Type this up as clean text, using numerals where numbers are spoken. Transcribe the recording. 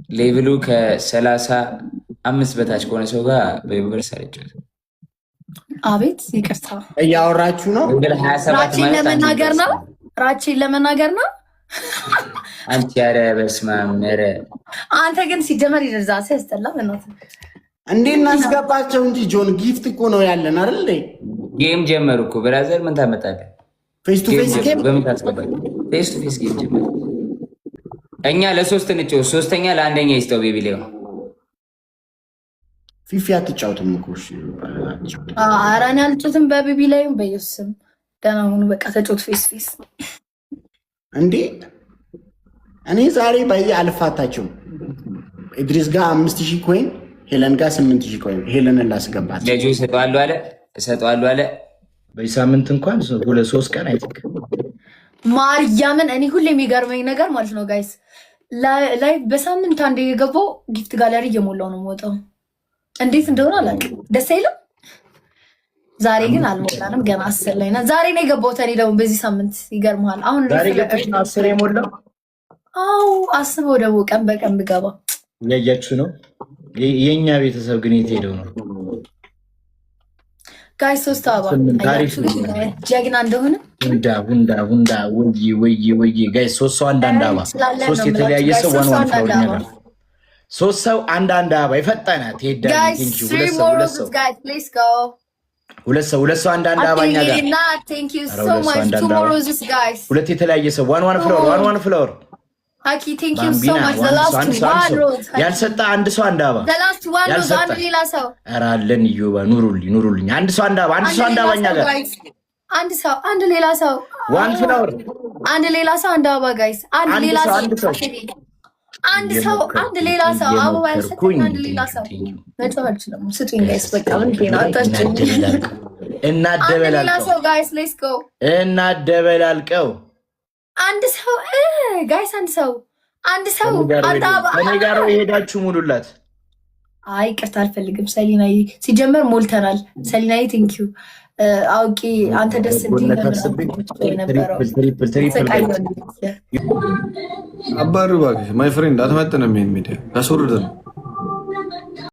ሌቭሉ ከ35 በታች ከሆነ ሰው ጋር በዩኒቨርስ አለችው። አቤት ይቅርታ፣ እያወራችሁ ነው። ራቼን ለመናገር ነው። ራቼን ለመናገር ነው። አንቺ ኧረ በስመ አብ ኧረ አንተ ግን ሲጀመር ይደዛ ሲያስጠላ በእናትህ እንዴ እናስገባቸው እንጂ ጆን ጊፍት እኮ ነው ያለን አይደል? ጌም ጀመሩ እኮ ብራዘር፣ ምን ታመጣለህ? ፌስ ቱ ፌስ ጌም በምን ታስገባለህ? ፌስ ቱ ፌስ ጌም ጀመሩ። እኛ ለሶስት እንጫወት፣ ሶስተኛ ለአንደኛ ይስጠው። ቤቢ ሌው ፊፊ አትጫወትም እኮ እሺ። ኧረ እኔ አልጫወትም በቤቢ ላይም በኢየሱስም ደህና ሁኑ። በቃ ተጫወት ፌስ ፌስ እንዴ። እኔ ዛሬ ባይ አልፋታቸውም። ኢድሪስ ጋር 5000 ኮይን፣ ሄለን ጋር 8000 ኮይን። ሄለንን ላስገባት ለጆ እሰጠዋለሁ አለ። በሳምንት እንኳን 2-3 ቀን አይተክ ማርያምን። እኔ ሁሌ የሚገርመኝ ነገር ማለት ነው ጋይስ ላይ በሳምንት አንዴ የገባው ጊፍት ጋለሪ እየሞላው ነው የምወጣው። እንዴት እንደሆነ አላውቅም። ደስ አይልም። ዛሬ ግን አልሞላንም። ገና 10 ላይ ነን። ዛሬ ነው የገባሁት። እኔ ደግሞ በዚህ ሳምንት ይገርምሃል። አሁን ዛሬ ገብተሽ 10 የሞላው? አዎ አስበው ደግሞ ቀን በቀን ብገባ ያያችሁ ነው። የኛ ቤተሰብ ግን የት ሄደው ነው ጋይስ? 3 አበባ ጀግና እንደሆነ ሁንዳ ወይ ጋይስ 3 ሰው አንዳንድ አበባ 3 የተለያየ ሰው ዋን ፍላወር ይነራል። 3 ሰው አንዳንድ አበባ የፈጠነ ትሄዳ ቲንኪ 2 ሰው አንዳንድ አበባ እኛ ጋር ሁለት የተለያየ ሰው ዋን ፍላወር አኪ ቴንክ ዩ ሶ ማች ዘ ላስት ዋን ሮዝ ያልሰጣ አንድ ሰው አንድ አበባ ዘ ላስት ዋን ሮዝ አንድ ሌላ ሰው ኧረ አለን ይዩባ ኑሩልኝ አንድ ሰው አንድ አበባ እኛ ጋር አንድ ሰው አንድ ሌላ ሰው ዋን ፍላወር አንድ ሌላ ሰው አንድ አበባ ጋይስ አንድ ሌላ ሰው አንድ ሌላ ሰው አበባ ያልሰጠኝ አንድ ሌላ ሰው መጨረሻ ነው። ስጡኝ ጋይስ በቃ ምን ቢናታችሁ እናደበላልቀው ጋይስ ሌትስ ጎ እናደበላልቀው አንድ ሰው ጋይስ አንድ ሰው እኔ ጋር የሄዳችሁ ሙሉላት። አይ ቅርታ አልፈልግም ሰሊናዬ፣ ሲጀመር ሞልተናል። ሰሊናዬ ቴንክ ዩ አውቄ አንተ ደስ አባሩ እባክሽ ማይ ፍሬንድ አትመጥንም። ይሄን ሚዲያ ያስወርደ ነው